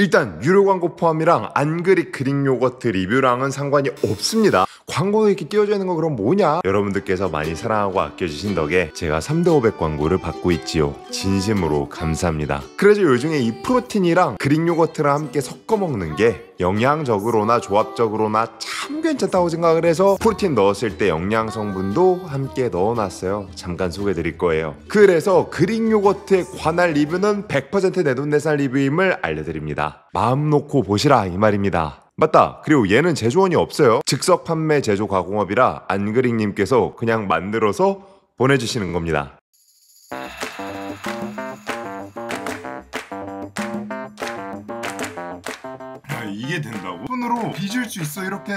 일단 유료 광고 포함이랑 안그릭 그릭 요거트 리뷰랑은 상관이 없습니다. 광고도 이렇게 끼워져 있는 거 그럼 뭐냐? 여러분들께서 많이 사랑하고 아껴주신 덕에 제가 3대500 광고를 받고 있지요. 진심으로 감사합니다. 그래서 요즘에 이 프로틴이랑 그릭 요거트랑 함께 섞어 먹는 게 영양적으로나 조합적으로나 참 괜찮다고 생각을 해서 프로틴 넣었을 때 영양 성분도 함께 넣어놨어요. 잠깐 소개드릴 거예요. 그래서 그릭 요거트에 관한 리뷰는 100% 내돈내산 리뷰임을 알려드립니다. 마음 놓고 보시라 이 말입니다. 맞다, 그리고 얘는 제조원이 없어요. 즉석 판매 제조 가공업이라 안그릭님께서 그냥 만들어서 보내주시는 겁니다. 이게 된다고? 손으로 빚을 수 있어 이렇게?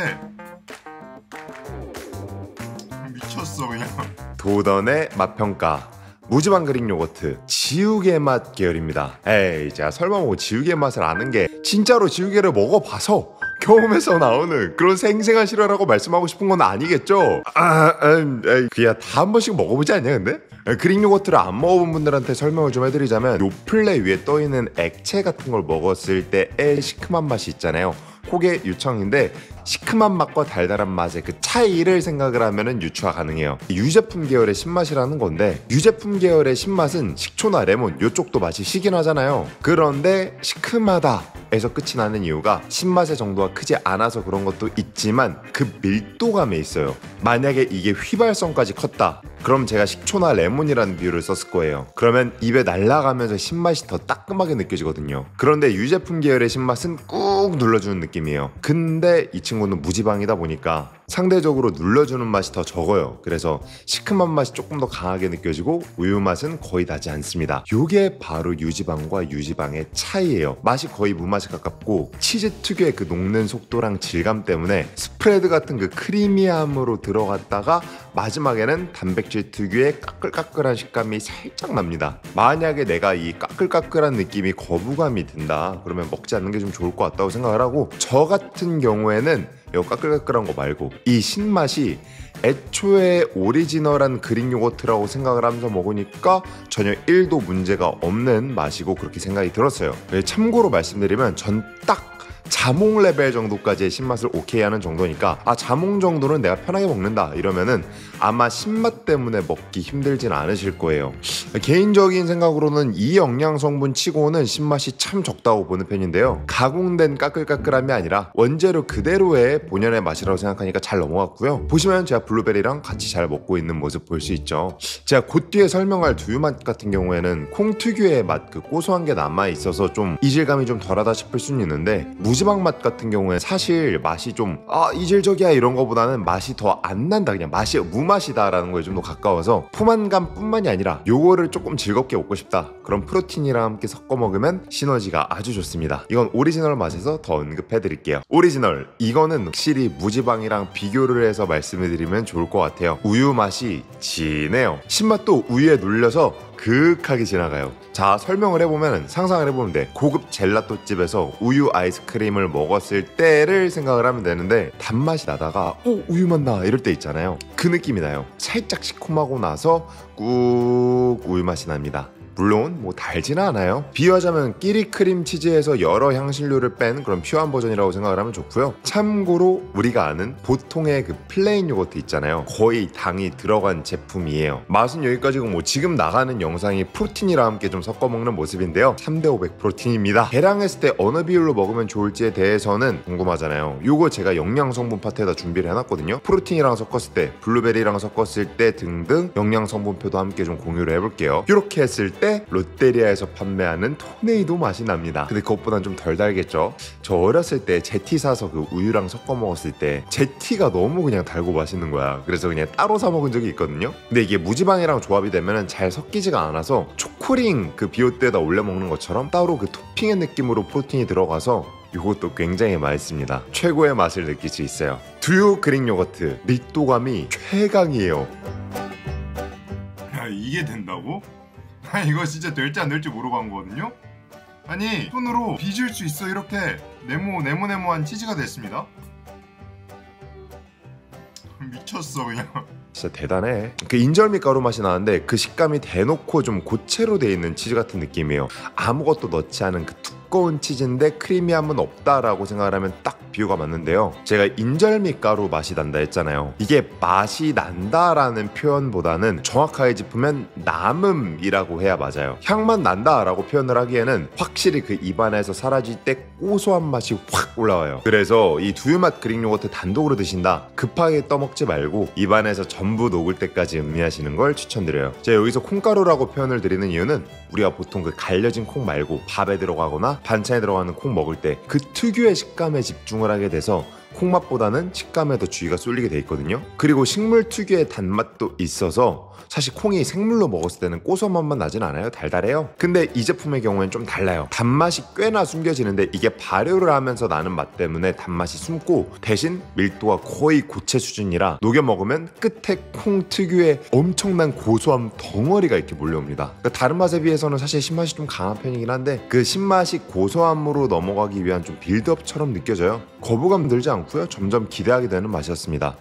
미쳤어 그냥. 도던의 맛평가 무지방 그릭 요거트 지우개 맛 계열입니다. 에이, 제가 설마 뭐 지우개 맛을 아는 게 진짜로 지우개를 먹어봐서 경험에서 나오는 그런 생생한 실화라고 말씀하고 싶은 건 아니겠죠? 그야 다 한 번씩 먹어보지 않냐 근데? 그릭 요거트를 안 먹어본 분들한테 설명을 좀 해드리자면 요플레 위에 떠있는 액체 같은 걸 먹었을 때의 시큼한 맛이 있잖아요. 그게 유청인데 시큼한 맛과 달달한 맛의 그 차이를 생각을 하면은 유추가 가능해요. 유제품 계열의 신맛이라는 건데 유제품 계열의 신맛은 식초나 레몬 요쪽도 맛이 시긴 하잖아요. 그런데 시큼하다 에서 끝이 나는 이유가 신맛의 정도가 크지 않아서 그런 것도 있지만 그 밀도감에 있어요. 만약에 이게 휘발성까지 컸다 그럼 제가 식초나 레몬이라는 비율을 썼을 거예요. 그러면 입에 날아가면서 신맛이 더 따끔하게 느껴지거든요. 그런데 유제품 계열의 신맛은 꾹 눌러주는 느낌이에요. 근데 이 친구는 무지방이다 보니까 상대적으로 눌러주는 맛이 더 적어요. 그래서 시큼한 맛이 조금 더 강하게 느껴지고 우유 맛은 거의 나지 않습니다. 요게 바로 유지방과 유지방의 차이예요. 맛이 거의 무맛에 가깝고 치즈 특유의 그 녹는 속도랑 질감 때문에 스프레드 같은 그 크리미함으로 들어갔다가 마지막에는 단백질 특유의 까끌까끌한 식감이 살짝 납니다. 만약에 내가 이 까끌까끌한 느낌이 거부감이 든다 그러면 먹지 않는 게 좀 좋을 것 같다고 생각을 하고, 저 같은 경우에는 이 까끌까끌한 거 말고 이 신맛이 애초에 오리지널한 그릭 요거트라고 생각을 하면서 먹으니까 전혀 1도 문제가 없는 맛이고 그렇게 생각이 들었어요. 참고로 말씀드리면 전 딱 자몽 레벨 정도까지의 신맛을 오케이 하는 정도니까 자몽 정도는 내가 편하게 먹는다 이러면은 아마 신맛 때문에 먹기 힘들진 않으실 거예요. 개인적인 생각으로는 이 영양 성분 치고는 신맛이 참 적다고 보는 편인데요. 가공된 까끌까끌함이 아니라 원재료 그대로의 본연의 맛이라고 생각하니까 잘 넘어갔고요. 보시면 제가 블루베리랑 같이 잘 먹고 있는 모습 볼 수 있죠. 제가 곧 뒤에 설명할 두유 맛 같은 경우에는 콩 특유의 맛, 그 고소한 게 남아있어서 좀 이질감이 좀 덜하다 싶을 수는 있는데, 무지방 맛 같은 경우에 사실 맛이 좀 이질적이야 이런 거보다는 맛이 더 안 난다, 그냥 맛이 무맛이다 라는 거에 좀 더 가까워서 포만감 뿐만이 아니라 요거를 조금 즐겁게 먹고 싶다 그럼 프로틴이랑 함께 섞어 먹으면 시너지가 아주 좋습니다. 이건 오리지널 맛에서 더 언급해 드릴게요. 오리지널, 이거는 확실히 무지방이랑 비교를 해서 말씀을 드리면 좋을 것 같아요. 우유 맛이 진해요. 신맛도 우유에 눌려서 그윽하게 지나가요. 자, 설명을 해보면, 상상을 해보면 돼. 고급 젤라또 집에서 우유 아이스크림을 먹었을 때를 생각을 하면 되는데, 단맛이 나다가 우유 맛 나 이럴 때 있잖아요. 그 느낌이 나요. 살짝 시큼하고 나서 꾹 우유 맛이 납니다. 물론 뭐 달지는 않아요. 비유하자면 끼리 크림 치즈에서 여러 향신료를 뺀 그런 퓨어한 버전이라고 생각을 하면 좋고요. 참고로 우리가 아는 보통의 그 플레인 요거트 있잖아요. 거의 당이 들어간 제품이에요. 맛은 여기까지고 뭐 지금 나가는 영상이 프로틴이랑 함께 좀 섞어 먹는 모습인데요. 3대500 프로틴입니다. 계량했을 때 어느 비율로 먹으면 좋을지에 대해서는 궁금하잖아요. 요거 제가 영양 성분 파트에다 준비를 해놨거든요. 프로틴이랑 섞었을 때, 블루베리랑 섞었을 때 등등 영양 성분표도 함께 좀 공유를 해볼게요. 이렇게 했을 때 롯데리아에서 판매하는 토네이도 맛이 납니다. 근데 그것보단 좀 덜 달겠죠. 저 어렸을 때 제티 사서 그 우유랑 섞어 먹었을 때 제티가 너무 그냥 달고 맛있는 거야. 그래서 그냥 따로 사 먹은 적이 있거든요. 근데 이게 무지방이랑 조합이 되면 잘 섞이지가 않아서 초코링 그 비오트에다 올려 먹는 것처럼 따로 그 토핑의 느낌으로 프로틴이 들어가서 이것도 굉장히 맛있습니다. 최고의 맛을 느낄 수 있어요. 두유 그릭 요거트 밀도감이 최강이에요. 야, 이게 된다고? 이거 진짜 될지 안 될지 물어본 거거든요? 아니, 손으로 빚을 수 있어 이렇게 네모네모한 치즈가 됐습니다. 미쳤어 그냥. 진짜 대단해. 그 인절미 가루 맛이 나는데 그 식감이 대놓고 좀 고체로 돼 있는 치즈 같은 느낌이에요. 아무것도 넣지 않은 그 두꺼운 치즈인데 크리미함은 없다라고 생각을 하면 딱 비유가 맞는데요. 제가 인절미 가루 맛이 난다 했잖아요. 이게 맛이 난다라는 표현보다는 정확하게 짚으면 남음이라고 해야 맞아요. 향만 난다라고 표현을 하기에는 확실히 그 입안에서 사라질 때 고소한 맛이 확 올라와요. 그래서 이 두유맛 그릭 요거트 단독으로 드신다, 급하게 떠먹지 말고 입안에서 전부 녹을 때까지 음미하시는 걸 추천드려요. 제가 여기서 콩가루라고 표현을 드리는 이유는 우리가 보통 그 갈려진 콩 말고 밥에 들어가거나 반찬에 들어가는 콩 먹을 때 그 특유의 식감에 집중을 하게 돼서 콩맛보다는 식감에 더 주의가 쏠리게 돼 있거든요. 그리고 식물 특유의 단맛도 있어서 사실 콩이 생물로 먹었을 때는 고소한 맛만 나진 않아요. 달달해요. 근데 이 제품의 경우에는 좀 달라요. 단맛이 꽤나 숨겨지는데 이게 발효를 하면서 나는 맛 때문에 단맛이 숨고 대신 밀도가 거의 고체 수준이라 녹여 먹으면 끝에 콩 특유의 엄청난 고소함 덩어리가 이렇게 몰려옵니다. 그러니까 다른 맛에 비해서는 사실 신맛이 좀 강한 편이긴 한데 그 신맛이 고소함으로 넘어가기 위한 좀 빌드업처럼 느껴져요. 거부감 들지 않고요. 점점 기대하게 되는 맛이었습니다.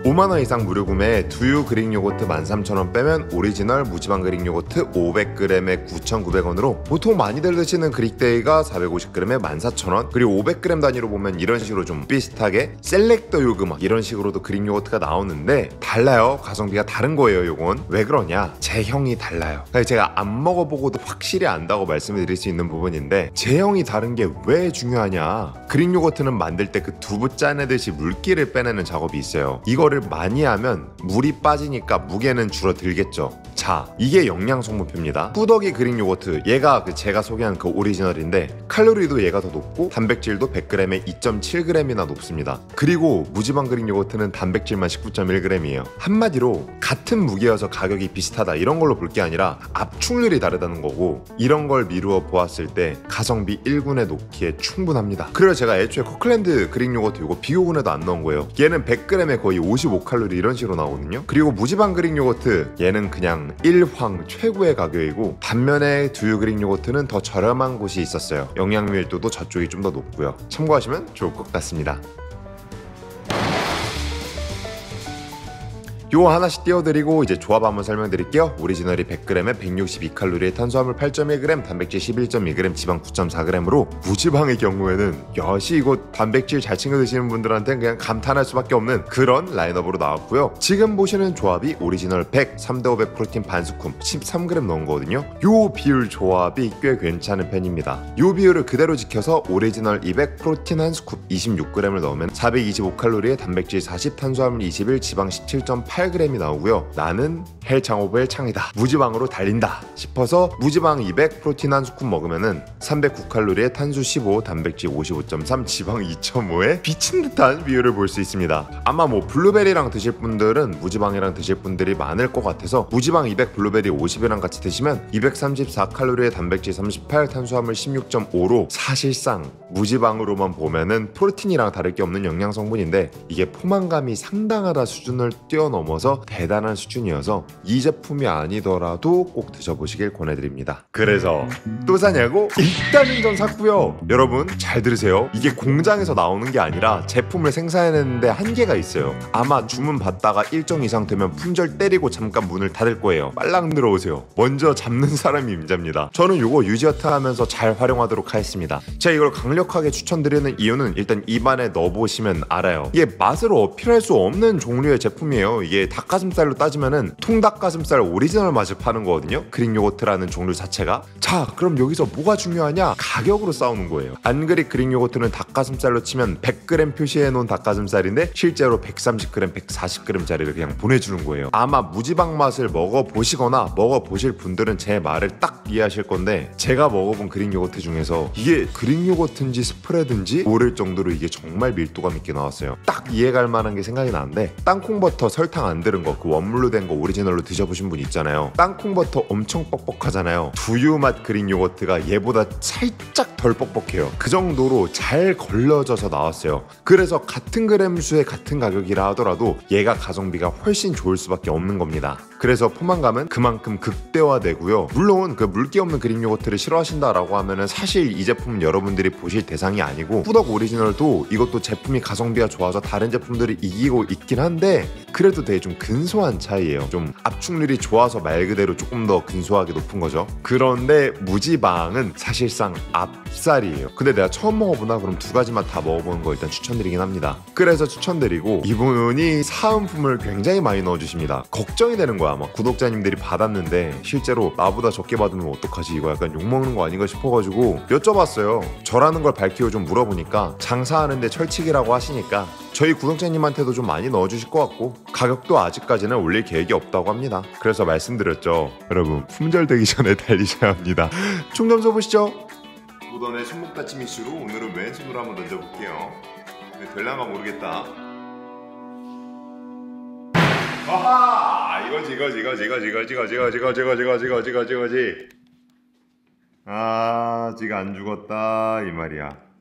5만원 이상 무료 구매에 두유 그릭 요거트 13,000원 빼면 오리지널 무지방 그릭 요거트 500g에 9,900원으로 보통 많이들 드시는 그릭데이가 450g에 14,000원, 그리고 500g 단위로 보면 이런 식으로 좀 비슷하게 셀렉터 요금 이런 식으로도 그릭 요거트가 나오는데 달라요. 가성비가 다른 거예요. 요건 왜 그러냐, 제형이 달라요. 제가 안 먹어보고도 확실히 안다고 말씀을 드릴 수 있는 부분인데 제형이 다른 게 왜 중요하냐, 그릭 요거트는 만들 때 그 두부 짜내듯이 물기를 빼내는 작업이 있어요. 이거를 많이 하면 물이 빠지니까 무게는 줄어들겠죠. 자, 이게 영양 성분표입니다. 꾸덕이 그릭 요거트, 얘가 제가 소개한 그 오리지널인데 칼로리도 얘가 더 높고 단백질도 100g에 2.7g이나 높습니다. 그리고 무지방 그릭 요거트는 단백질만 19.1g이에요. 한마디로 같은 무게여서 가격이 비슷하다 이런 걸로 볼 게 아니라 압축률이 다르다는 거고, 이런 걸 미루어 보았을 때 가성비 1군에 놓기에 충분합니다. 그래서 제가 애초에 커클랜드 그릭 요거트 이거 비교군에도 안 넣은 거예요. 얘는 100g에 거의 55칼로리 이런 식으로 나오거든요. 그리고 무지방 그릭 요거트 얘는 그냥 1황 최고의 가격이고, 반면에 두유 그릭 요거트는 더 저렴한 곳이 있었어요. 영양 밀도도 저쪽이 좀 더 높고요. 참고하시면 좋을 것 같습니다. 요 하나씩 띄워드리고 이제 조합 한번 설명드릴게요. 오리지널이 100g에 162칼로리에 탄수화물 8.1g, 단백질 11.2g, 지방 9.4g으로 무지방의 경우에는 야시 이거 단백질 잘 챙겨 드시는 분들한테는 그냥 감탄할 수밖에 없는 그런 라인업으로 나왔고요. 지금 보시는 조합이 오리지널 100, 3대500 프로틴 반스쿰 13g 넣은 거거든요. 요 비율 조합이 꽤 괜찮은 편입니다. 요 비율을 그대로 지켜서 오리지널 200 프로틴 한 스쿱 26g을 넣으면 425칼로리에 단백질 40, 탄수화물 21, 지방 17.8g이 나오고요. 나는 헬창오브의 창이다, 무지방으로 달린다 싶어서 무지방 200 프로틴 한 스쿱 먹으면은 309칼로리에 탄수 15, 단백질 55.3, 지방 2.5에 미친 듯한 비율을 볼 수 있습니다. 아마 뭐 블루베리랑 드실 분들은 무지방이랑 드실 분들이 많을 것 같아서 무지방 200 블루베리 50이랑 같이 드시면 234칼로리에 단백질 38, 탄수화물 16.5로 사실상 무지방으로만 보면은 프로틴이랑 다를 게 없는 영양 성분인데 이게 포만감이 상당하다 수준을 뛰어넘어서 대단한 수준이어서 이 제품이 아니더라도 꼭 드셔보시길 권해드립니다. 그래서 또 사냐고? 일단은 전 샀고요. 여러분 잘 들으세요. 이게 공장에서 나오는 게 아니라 제품을 생산해내는데 한계가 있어요. 아마 주문 받다가 일정 이상 되면 품절 때리고 잠깐 문을 닫을 거예요. 빨랑 들어오세요. 먼저 잡는 사람이 임자입니다. 저는 요거 유지어트 하면서 잘 활용하도록 하겠습니다. 제가 이걸 강력하게 추천드리는 이유는 일단 입안에 넣어보시면 알아요. 이게 맛을 어필할 수 없는 종류의 제품이에요. 이게 닭가슴살로 따지면은 통닭가슴살 오리지널 맛을 파는 거거든요. 그릭 요거트라는 종류 자체가. 자, 그럼 여기서 뭐가 중요하냐? 가격으로 싸우는 거예요. 안 그릭 그릭 요거트는 닭가슴살로 치면 100g 표시해 놓은 닭가슴살인데 실제로 130g, 140g짜리를 그냥 보내주는 거예요. 아마 무지방 맛을 먹어보시거나 먹어보실 분들은 제 말을 딱 이해하실 건데, 제가 먹어본 그릭 요거트 중에서 이게 그릭 요거트인지 스프레드인지 모를 정도로 이게 정말 밀도감 있게 나왔어요. 딱 이해갈 만한 게 생각이 나는데, 땅콩버터 설탕 안 들은 거, 그 원물로 된 거 오리지널로 드셔보신 분 있잖아요. 땅콩버터 엄청 뻑뻑하잖아요. 두유맛 그릭 요거트가 얘보다 살짝 덜 뻑뻑해요. 그 정도로 잘 걸러져서 나왔어요. 그래서 같은 그램 수의 같은 가격이라 하더라도 얘가 가성비가 훨씬 좋을 수밖에 없는 겁니다. 그래서 포만감은 그만큼 극대화되고요. 물론 그 물기 없는 그릭 요거트를 싫어하신다라고 하면은 사실 이 제품은 여러분들이 보실 대상이 아니고 후덕 오리지널도 이것도 제품이 가성비가 좋아서 다른 제품들을 이기고 있긴 한데 그래도 되게 좀 근소한 차이예요. 좀 압축률이 좋아서 말 그대로 조금 더 근소하게 높은 거죠. 그런데 무지방은 사실상 앞살이에요. 근데 내가 처음 먹어보나? 그럼 두 가지만 다 먹어보는 거 일단 추천드리긴 합니다. 그래서 추천드리고 이분이 사은품을 굉장히 많이 넣어주십니다. 걱정이 되는 거야. 막 구독자님들이 받았는데 실제로 나보다 적게 받으면 어떡하지? 이거 약간 욕먹는 거 아닌가 싶어가지고 여쭤봤어요. 저라는 걸 밝히고 좀 물어보니까 장사하는데 철칙이라고 하시니까 저희 구독자님한테도 좀 많이 넣어주실 것 같고 가격도 아직까지는 올릴 계획이 없다고 합니다. 그래서 말씀드렸죠. 여러분 품절되기 전에 달리셔야 합니다. 총점 써보시죠. 도던의 손목 다침 이슈로 오늘은 왼손으로 한번 던져볼게요. 될랑가 모르겠다. 아하! 이거지. 아, 지가 안 죽었다 이 말이야.